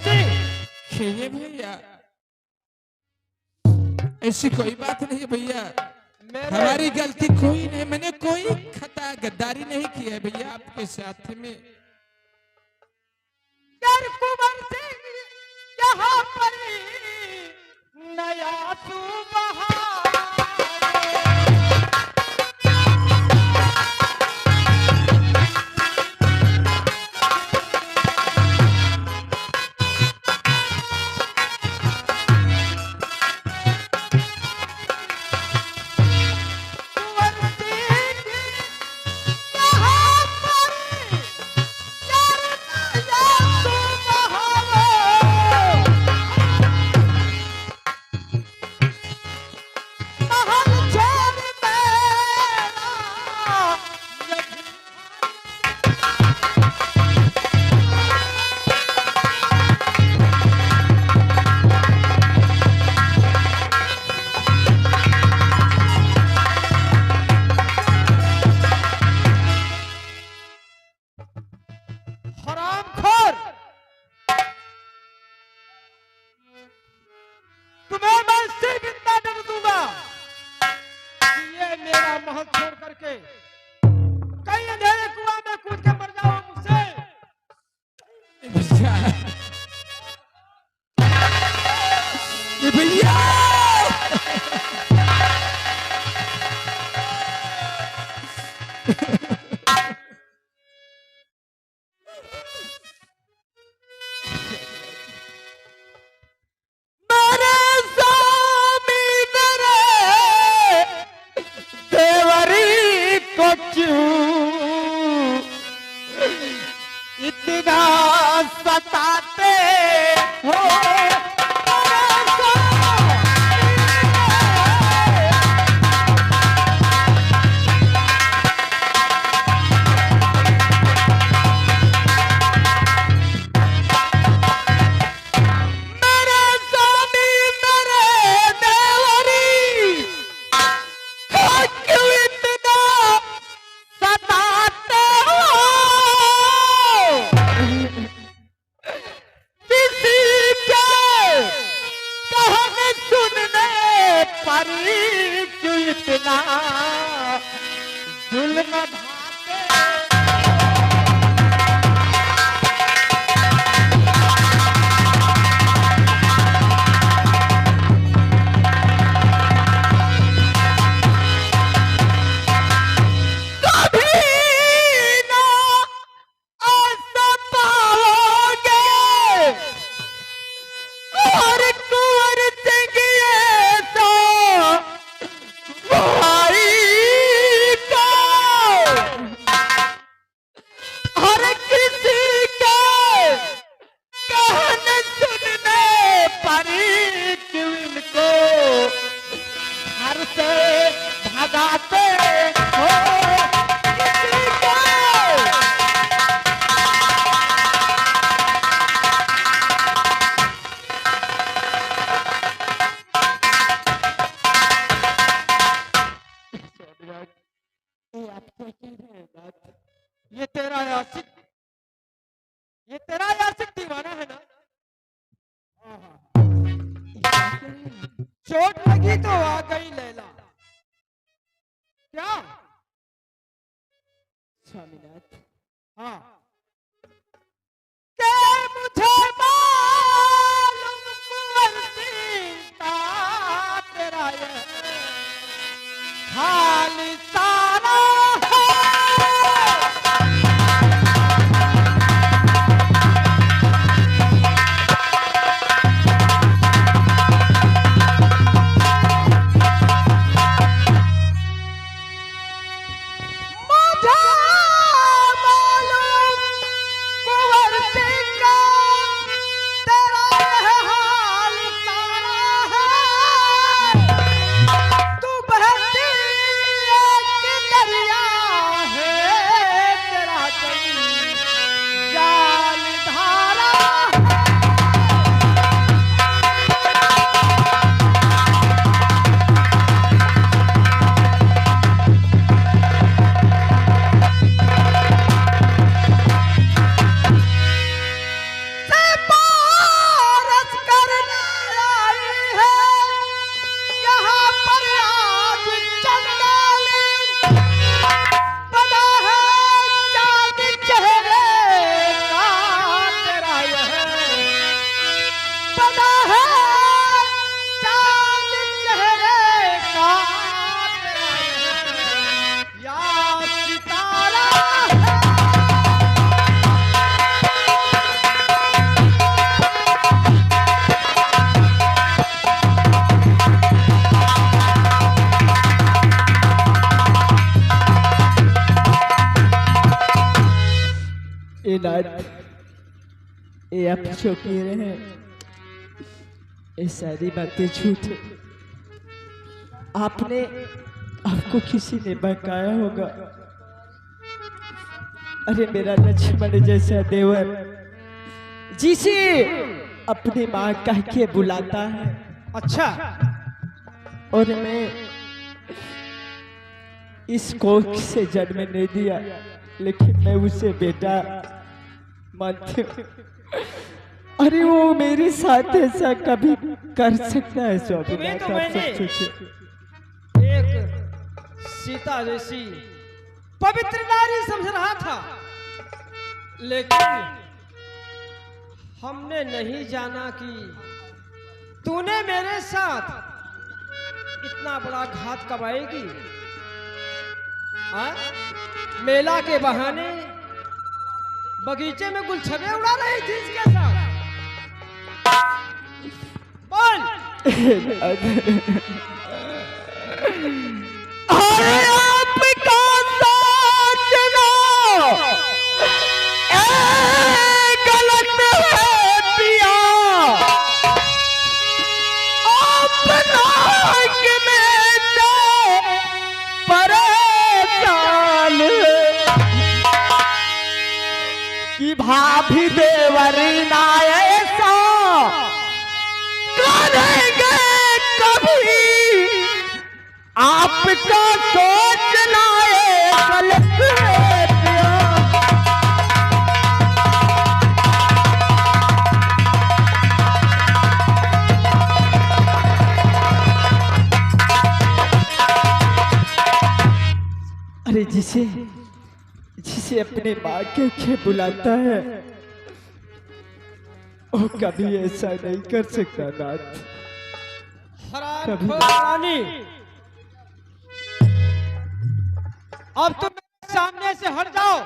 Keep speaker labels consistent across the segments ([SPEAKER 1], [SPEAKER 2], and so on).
[SPEAKER 1] ये भैया ऐसी कोई बात नहीं भैया, हमारी गलती कोई नहीं, मैंने कोई खता गद्दारी नहीं की है भैया आपके साथ में।
[SPEAKER 2] यहाँ पर नया सुबह चोट लगी तो आ गई लैला। क्या स्वामीनाथ? हाँ के मुझे मालूम कुंवरसीता तेरा ये खाली सारा नाथ, ये आप जो कह रहे हैं ये सारी बातें झूठ है। आपको किसी ने बहकाया होगा। अरे मेरा लक्ष्मण जैसा देवर जिसे अपनी माँ कह के बुलाता है,
[SPEAKER 3] अच्छा,
[SPEAKER 2] और मैं इस कोख से जन्म नहीं दिया, लेकिन मैं उसे बेटा मानती हूँ। अरे वो मेरे साथ ऐसा कभी कर सकता है?
[SPEAKER 3] तुम्हें तो मैंने एक सीता जैसी पवित्र नारी समझ रहा था, लेकिन हमने नहीं जाना कि तूने मेरे साथ इतना बड़ा घात कमाएगी। हाँ? मेला के बहाने बगीचे में गुलछबे उड़ा रही थी इसके साथ। बोल।
[SPEAKER 2] अरे आपका सोचना गलत है पिया, अपना के में परेशान कि भाभी देवर ना ऐसा करेंगे कभी। आपका सोचना गलत है पिया। अरे जिसे अपने माँ के बुलाता है वो कभी ऐसा नहीं कर सकता नाथ।
[SPEAKER 3] हरामखोर रानी, अब तुम मेरे सामने से हट जाओ,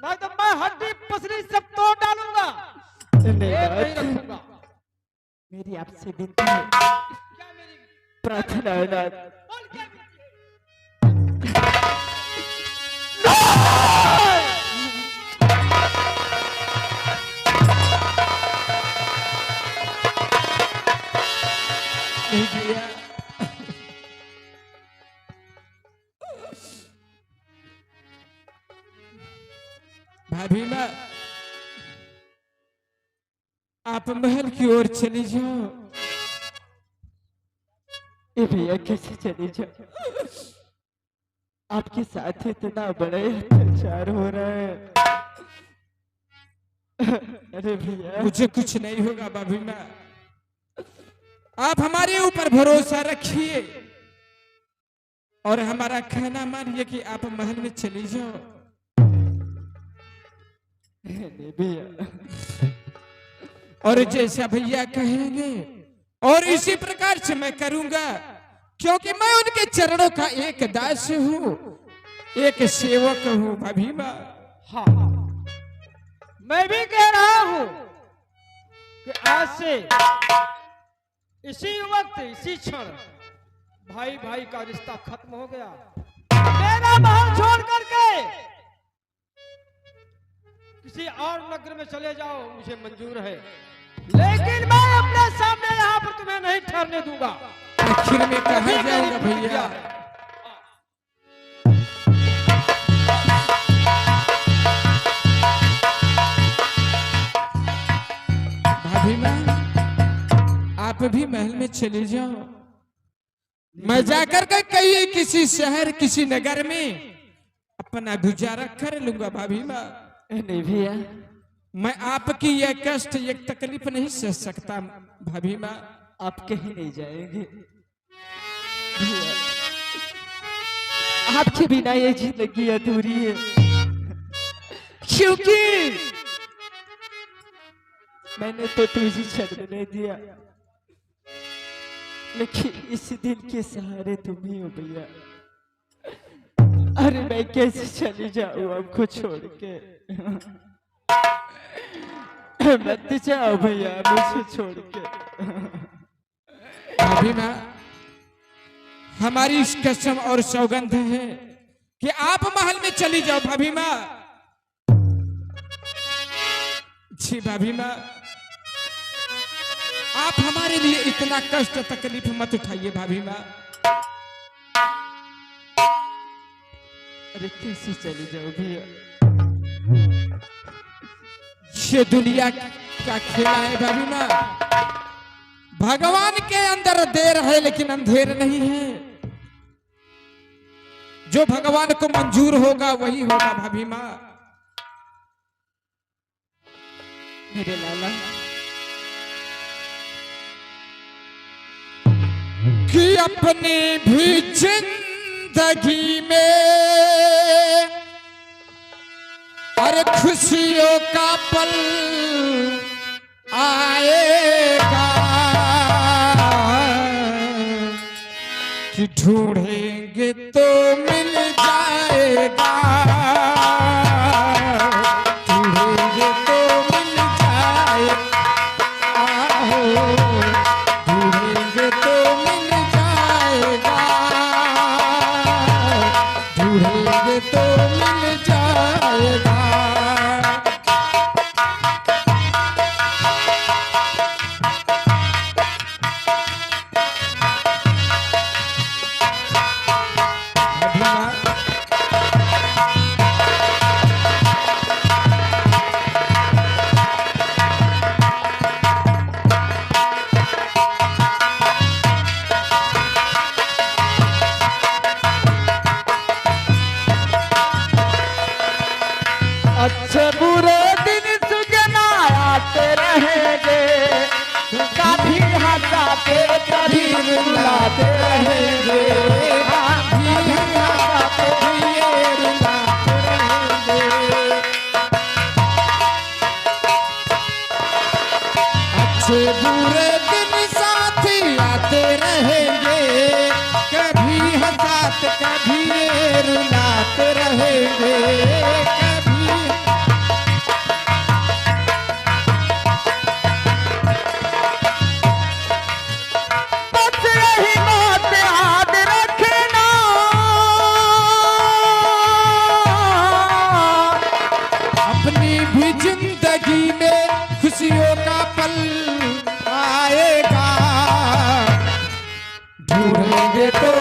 [SPEAKER 3] नहीं तो मैं हड्डी पसली सब तोड़ डालूंगा।
[SPEAKER 2] नहीं
[SPEAKER 3] एक नहीं
[SPEAKER 2] नाथ,
[SPEAKER 3] रखूंगा।
[SPEAKER 2] मेरी आपसे विनती है,
[SPEAKER 3] क्या मेरी
[SPEAKER 2] प्रार्थना है नाथ।
[SPEAKER 3] बोल क्या?
[SPEAKER 1] नहीं भैया, भाभी माँ आप महल की ओर चली जाओ।
[SPEAKER 2] ये भैया कैसे चली जाओ? आपके साथ इतना बड़े अत्याचार हो रहा है। अरे भैया
[SPEAKER 1] मुझे कुछ नहीं होगा भाभी माँ, आप हमारे ऊपर भरोसा रखिए और हमारा कहना मानिए कि आप महल में चली जाओ।
[SPEAKER 2] नहीं भैया,
[SPEAKER 1] और जैसा भैया कहेंगे और इसी प्रकार से मैं करूंगा, क्योंकि मैं उनके चरणों का एक दास हूँ, एक सेवक हूँ भाभी माँ।
[SPEAKER 3] हाँ, मैं भी कह रहा हूं कि आज से इसी वक्त इसी क्षण भाई भाई का रिश्ता खत्म हो गया। मेरा महल छोड़ करके किसी और नगर में चले जाओ, मुझे मंजूर है, लेकिन मैं अपने सामने यहाँ पर तुम्हें नहीं ठहरने दूंगा।
[SPEAKER 1] आखिर में कहाँ जाऊंगा भैया? भाभी माँ आप भी महल में चले जाओ, मैं जाकर के कहीं किसी शहर किसी नगर में अपना गुजारा कर लूंगा भाभी माँ।
[SPEAKER 2] नहीं भैया,
[SPEAKER 1] मैं आपकी यह कष्ट ये तकलीफ नहीं सह सकता भाभी माँ।
[SPEAKER 2] आप कहीं नहीं जाएंगे भैया, आपके बिना ये जिंदगी अधूरी है, क्योंकि मैंने तो तुझे छड़ने दिया, लेकिन इस दिल के सहारे तुम ही हो भैया। अरे मैं कैसे चली जाऊं आपको छोड़ के? मत जाओ भैया मुझे छोड़ के।
[SPEAKER 1] भाभी माँ हमारी इस कसम और सौगंध है कि आप महल में चली जाओ भाभी माँ, जी भाभी माँ, आप हमारे लिए इतना कष्ट तकलीफ मत उठाइए भाभी माँ।
[SPEAKER 2] अरे कैसे चले जाओ भैया?
[SPEAKER 1] ये दुनिया का खेला है भाभी माँ। भगवान के अंदर देर है लेकिन अंधेर नहीं है। जो भगवान को मंजूर होगा वही होगा भाभी माँ।
[SPEAKER 2] मेरे लाला,
[SPEAKER 1] कि अपनी भी जिंदगी में और खुशियों का पल आएगा, कि ढूंढेंगे तो मिल जाएगा, ढूंढेंगे तो मिल जाएगा, ढूंढेंगे तो मिल जाएगा, ढूंढेंगे तो मिल जाएगा।
[SPEAKER 2] अच्छे बुरे दिन सुगना आते रहेंगे, कभी हंसाते कभी रुलाते रहेंगे, कभी हंसाते कभी रुलाते रहेंगे।
[SPEAKER 1] अच्छे बुरे दिन साथी आते रहेंगे, कभी हंसाते कभी रुलाते रहेंगे, कभी
[SPEAKER 2] बस यही बात याद रखना,
[SPEAKER 1] अपनी भी जिंदगी में खुशियों का पल आएगा, ढूंढेंगे तो